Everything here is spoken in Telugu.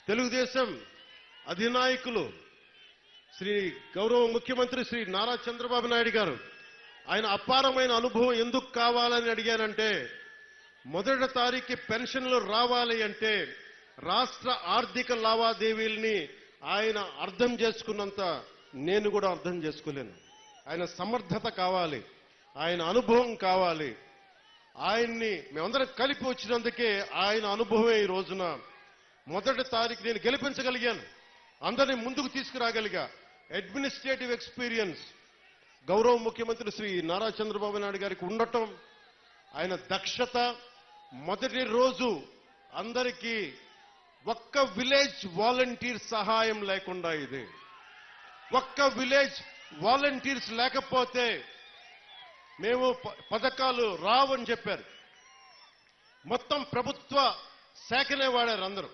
తెలుగుదేశం అధినాయకులు శ్రీ గౌరవ ముఖ్యమంత్రి శ్రీ నారా చంద్రబాబు నాయుడు గారు ఆయన అపారమైన అనుభవం ఎందుకు కావాలని అడిగానంటే మొదటి తారీఖు పెన్షన్లు రావాలి అంటే రాష్ట్ర ఆర్థిక లావాదేవీల్ని ఆయన అర్థం చేసుకున్నంత నేను కూడా అర్థం చేసుకోలేను. ఆయన సమర్థత కావాలి, ఆయన అనుభవం కావాలి. ఆయన్ని మేమందరం కలిపి వచ్చినందుకే ఆయన అనుభవమే ఈ రోజున మొదటి తారీఖు నేను గెలిపించగలిగాను, అందరినీ ముందుకు తీసుకురాగలిగా. అడ్మినిస్ట్రేటివ్ ఎక్స్పీరియన్స్ గౌరవ ముఖ్యమంత్రి శ్రీ నారా చంద్రబాబు నాయుడు గారికి ఉండటం, ఆయన దక్షత. మొదటి రోజు అందరికీ ఒక్క విలేజ్ వాలంటీర్ సహాయం లేకుండా, ఇది ఒక్క విలేజ్ వాలంటీర్స్ లేకపోతే మేము పథకాలు రావని చెప్పారు. మొత్తం ప్రభుత్వ శాఖనే వాడారు అందరూ.